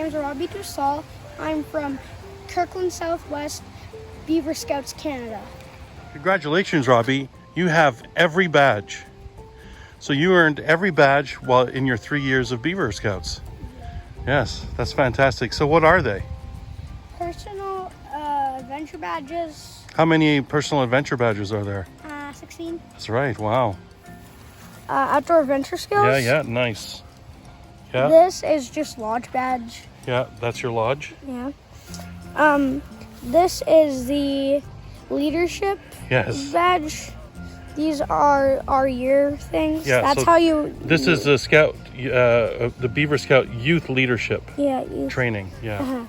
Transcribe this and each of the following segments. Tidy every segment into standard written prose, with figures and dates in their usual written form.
name's Robbie Dussault. I'm from Kirkland Southwest Beaver Scouts, Canada. Congratulations, Robbie. You have every badge. So you earned every badge while in your 3 years of Beaver Scouts. Yes, that's fantastic. So what are they? Personal adventure badges. How many personal adventure badges are there? 16. That's right. Wow. Outdoor adventure skills. Yeah, nice. Yeah. This is just lodge badge. Yeah, that's your lodge. Yeah. This is the leadership Yes. badge. These are our year things. Yeah, That's so how you. This is the Scout, the Beaver Scout Youth Leadership training. Yeah.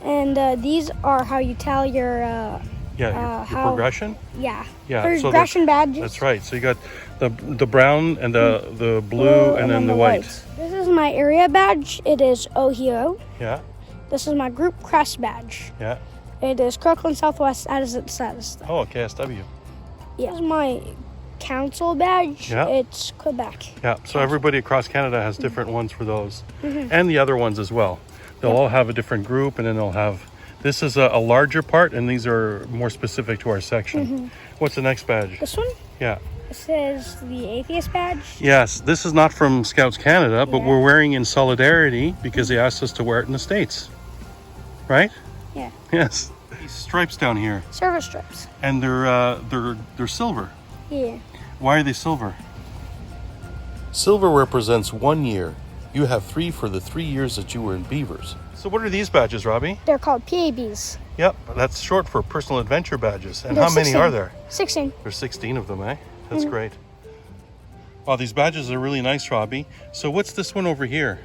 And these are how you tell your. Your progression. Yeah. Yeah. Progression badges. That's right. So you got the brown and the blue and then the white. This is my area badge. It is Ohio. Yeah. This is my group crest badge. Yeah. It is Kirkland Southwest, as it says. Oh, KSW. Yeah. This is my council badge. Yeah. It's Quebec. Yeah. So everybody across Canada has different ones for those, and the other ones as well. They'll all have a different group, and then they'll have. This is a larger part, and these are more specific to our section. What's the next badge? This one? Yeah. This is the atheist badge. Yes, this is not from Scouts Canada, but we're wearing in solidarity because they asked us to wear it in the States. Right? Yeah. Yes. These stripes down here, Service strips. and they're silver. Yeah. Why are they silver? Silver represents 1 year. You have 3 for the 3 years that you were in Beavers. So what are these badges, Robbie? They're called PABs. Yep, that's short for personal adventure badges. And There's how many 16. are there? 16. There's 16 of them, eh? That's great. Wow, these badges are really nice, Robbie. So what's this one over here?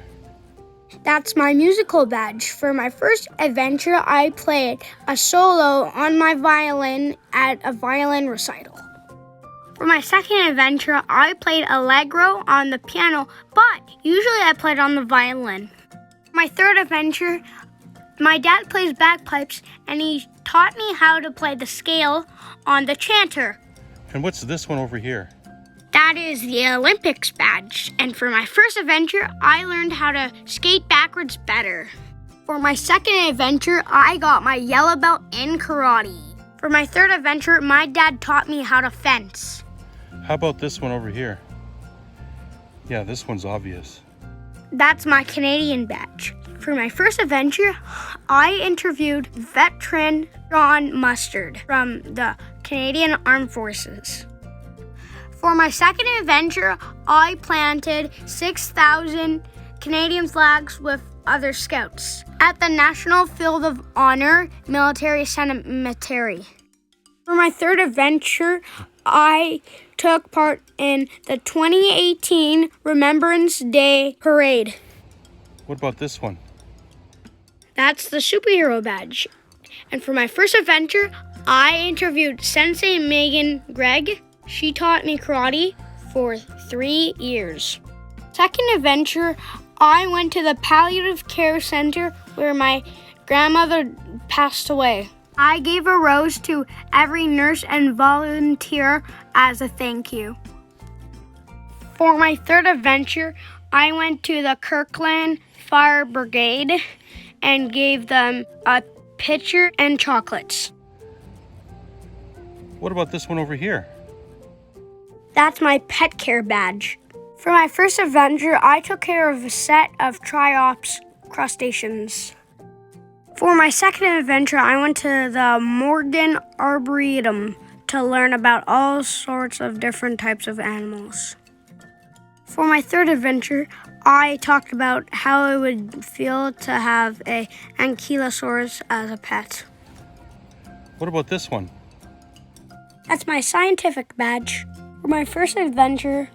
That's my musical badge. For my first adventure, I played a solo on my violin at a violin recital. For my second adventure, I played Allegro on the piano, but usually I played on the violin. My third adventure, my dad plays bagpipes, and he taught me how to play the scale on the chanter. And what's this one over here? That is the Olympics badge. And for my first adventure, I learned how to skate backwards better. For my second adventure, I got my yellow belt in karate. For my third adventure, my dad taught me how to fence. How about this one over here? Yeah, this one's obvious. That's my Canadian badge. For my first adventure, I interviewed veteran John Mustard from the Canadian Armed Forces. For my second adventure, I planted 6,000 Canadian flags with other scouts at the National Field of Honor Military Cemetery. For my third adventure, I took part in the 2018 Remembrance Day Parade. What about this one? That's the superhero badge. And for my first adventure, I interviewed Sensei Megan Gregg. She taught me karate for 3 years. Second adventure, I went to the palliative care center where my grandmother passed away. I gave a rose to every nurse and volunteer as a thank you. For my third adventure, I went to the Kirkland Fire Brigade and gave them a pitcher and chocolates. What about this one over here? That's my pet care badge. For my first adventure, I took care of a set of triops crustaceans. For my second adventure, I went to the Morgan Arboretum to learn about all sorts of different types of animals. For my third adventure, I talked about how it would feel to have a ankylosaurus as a pet. What about this one? That's my scientific badge. For my first adventure,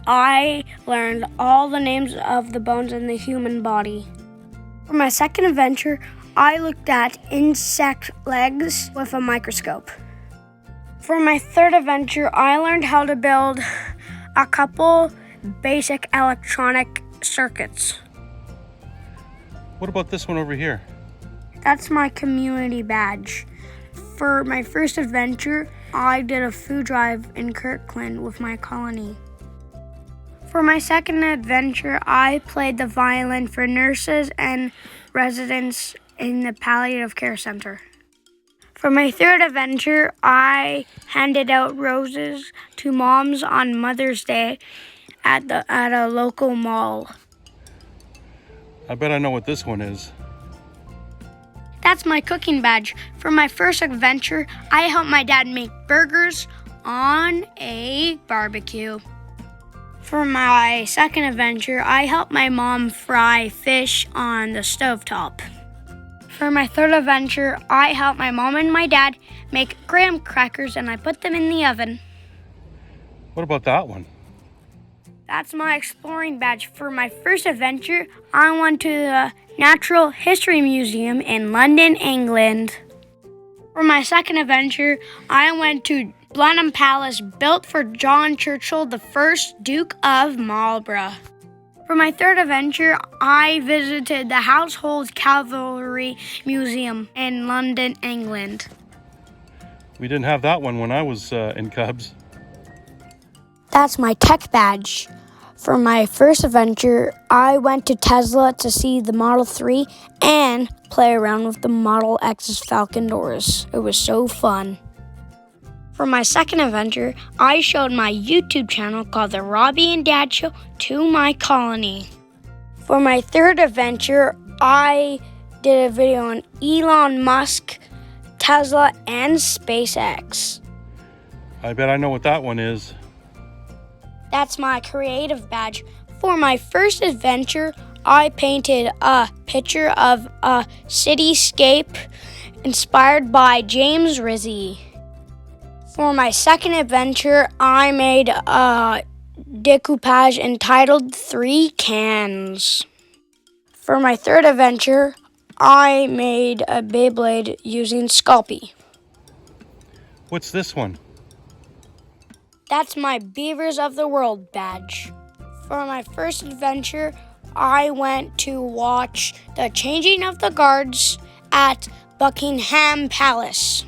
I learned all the names of the bones in the human body. For my second adventure, I looked at insect legs with a microscope. For my third adventure, I learned how to build a couple basic electronic circuits. What about this one over here? That's my community badge. For my first adventure, I did a food drive in Kirkland with my colony. For For my second adventure, I played the violin for nurses and residents in the palliative care center. For my third adventure, I handed out roses to moms on Mother's Day at a local mall. I bet I know what this one is. That's my cooking badge. For my first adventure, I helped my dad make burgers on a barbecue. For my second adventure, I helped my mom fry fish on the stovetop. For my third adventure, I helped my mom and my dad make graham crackers and I put them in the oven. What about that one? That's my exploring badge. For my first adventure, I went to the Natural History Museum in London, England. For my second adventure, I went to Blenheim Palace, built for John Churchill, the first Duke of Marlborough. For my third adventure, I visited the Household Cavalry Museum in London, England. We didn't have that one when I was in Cubs. That's my tech badge. For my first adventure, I went to Tesla to see the Model 3 and play around with the Model X's Falcon doors. It was so fun. For my second adventure, I showed my YouTube channel called The Robbie and Dad Show to my colony. For my third adventure, I did a video on Elon Musk, Tesla, and SpaceX. I bet I know what that one is. That's my creative badge. For my first adventure, I painted a picture of a cityscape inspired by James Rizzi. For my second adventure, I made a decoupage entitled 3 Cans. For my third adventure, I made a Beyblade using Sculpey. What's this one? That's my Beavers of the World badge. For my first adventure, I went to watch the changing of the guards at Buckingham Palace.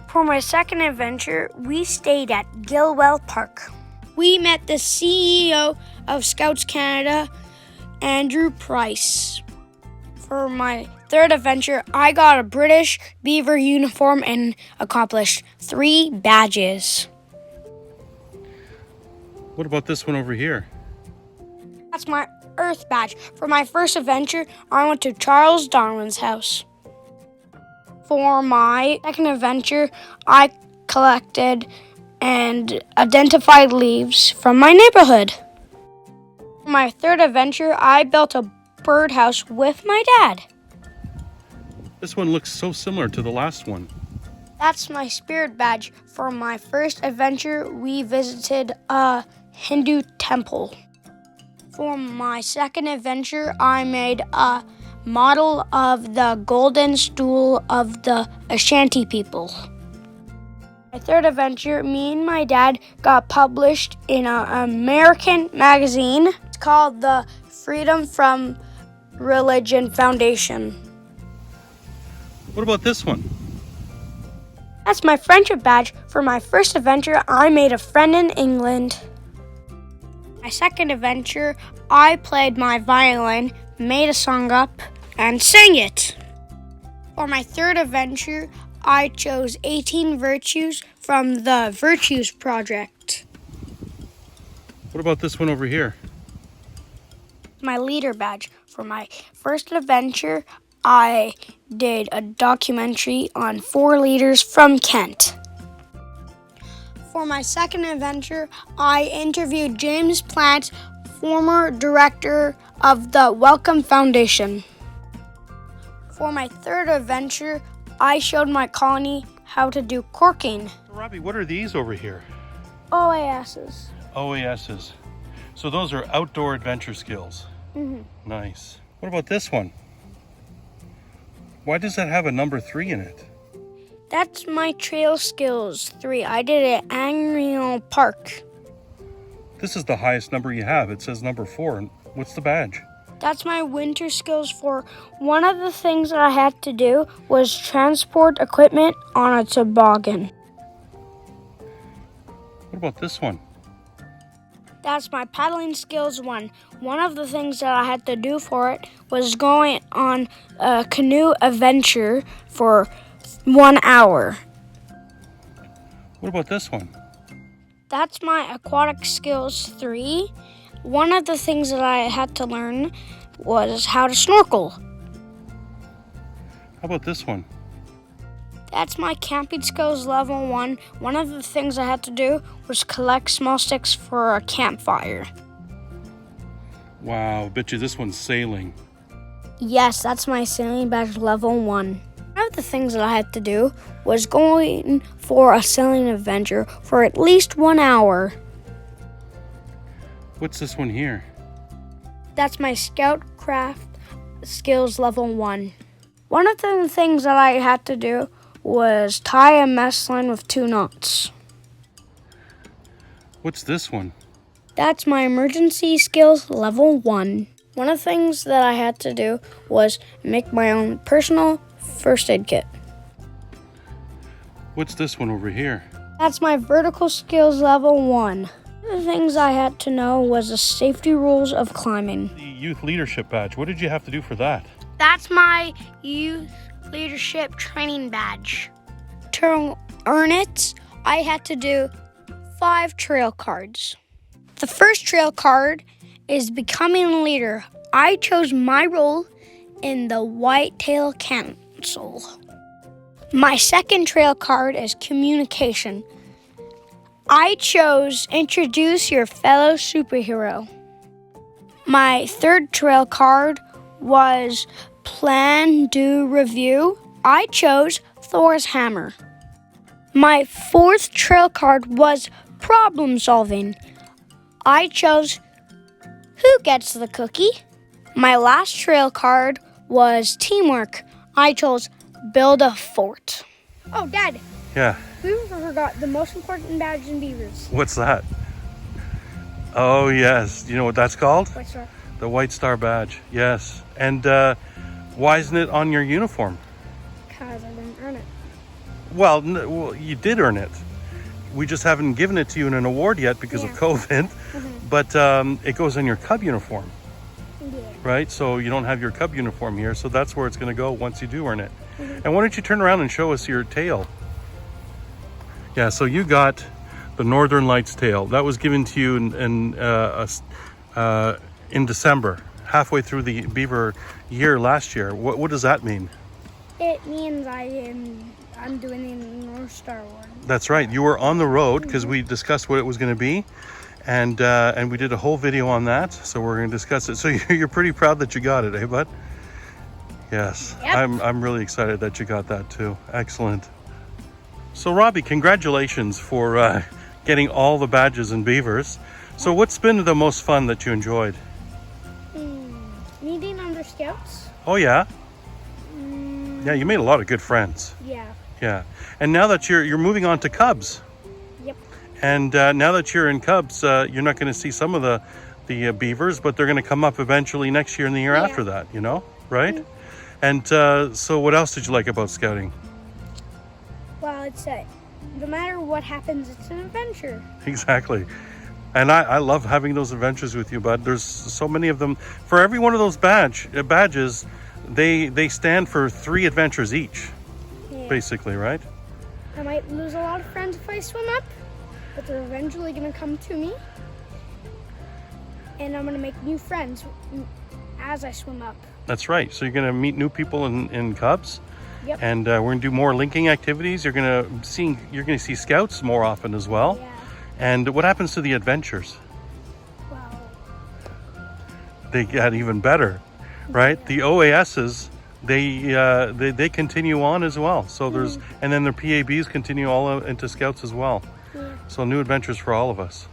For my second adventure, we stayed at Gilwell Park. We met the CEO of Scouts Canada, Andrew Price. For my third adventure, I got a British Beaver uniform and accomplished 3 badges. What about this one over here? That's my Earth badge. For my first adventure, I went to Charles Darwin's house. For my second adventure, I collected and identified leaves from my neighborhood. For my third adventure, I built a birdhouse with my dad. This one looks so similar to the last one. That's my spirit badge. For my first adventure, we visited a Hindu temple. For my second adventure, I made a model of the golden stool of the Ashanti people. My third adventure, me and my dad got published in an American magazine. It's called the Freedom from Religion Foundation. What about this one? That's my friendship badge. For my first adventure, I made a friend in England. My second adventure, I played my violin, made a song up, and sang it. For my third adventure, I chose 18 virtues from the Virtues Project. What about this one over here? My leader badge. For my first adventure, I did a documentary on 4 leaders from Kent. For my second adventure, I interviewed James Plant, former director of the Wellcome Foundation. For my third adventure, I showed my colony how to do corking. Robbie, what are these over here? OASs. OASs. So those are outdoor adventure skills. Mm-hmm. Nice. What about this one? Why does that have a number 3 in it? That's my trail skills 3. I did it at Angrial Park. This is the highest number you have. It says number 4. What's the badge? That's my winter skills 4. One of the things that I had to do was transport equipment on a toboggan. What about this one? That's my paddling skills 1. One of the things that I had to do for it was going on a canoe adventure for 1 hour. What about this one? That's my aquatic skills 3. One of the things that I had to learn was how to snorkel. How about this one? That's my camping skills level 1. One of the things I had to do was collect small sticks for a campfire. Wow, bet you this one's sailing. Yes, that's my sailing badge level 1. One of the things that I had to do was going for a sailing adventure for at least 1 hour. What's this one here? That's my Scoutcraft skills level 1. One of the things that I had to do was tie a mess line with 2 knots. What's this one? That's my emergency skills level 1. One of the things that I had to do was make my own personal first aid kit. What's this one over here? That's my vertical skills level 1. One of the things I had to know was the safety rules of climbing. The youth leadership badge. What did you have to do for that? That's my youth leadership training badge. To earn it, I had to do 5 trail cards. The first trail card is becoming a leader. I chose my role in the Whitetail Council. My second trail card is communication. I chose introduce your fellow superhero. My third trail card was plan, do, review. I chose Thor's hammer. My fourth trail card was problem solving. I chose who gets the cookie. My last trail card was teamwork. I chose build a fort. Oh, Dad, Yeah, we forgot the most important badge in Beavers. what's that? Oh, yes. You know what that's called? What's that? The White Star badge. Yes. And why isn't it on your uniform? Because I didn't earn it. Well, well, you did earn it. We just haven't given it to you in an award yet because of Yeah. COVID. But it goes on your Cub uniform, Yeah. right? So you don't have your Cub uniform here. So that's where it's going to go once you do earn it. And why don't you turn around and show us your tail? Yeah, so you got the Northern Lights tail. That was given to you in December, halfway through the Beaver year last year. What does that mean? It means I'm doing the North Star one. That's right. You were on the road because we discussed what it was going to be, and we did a whole video on that. So we're going to discuss it. So you're pretty proud that you got it, eh, bud? Yes. Yep. I'm really excited that you got that too. Excellent. So Robbie, congratulations for getting all the badges and Beavers. So what's been the most fun that you enjoyed? Meeting under Scouts? Oh yeah. Yeah, you made a lot of good friends. Yeah. Yeah. And now that you're moving on to Cubs. Yep. And now that you're in Cubs, you're not going to see some of the Beavers, but they're going to come up eventually next year and the year Yeah. after that, you know, right? And so what else did you like about scouting? Well, it's no matter what happens, it's an adventure. Exactly. And I love having those adventures with you, bud. There's so many of them. For every one of those badges, they stand for 3 adventures each, Yeah. basically, right? I might lose a lot of friends if I swim up, but they're eventually going to come to me. And I'm going to make new friends as I swim up. That's right. So you're going to meet new people in Cubs. Yep. And we're going to do more linking activities. You're going to see scouts more often as well. Yeah. And what happens to the adventures? Wow. They get even better, right? The OASs, they continue on as well. So and then the PABs continue all into scouts as well. Yeah. So new adventures for all of us.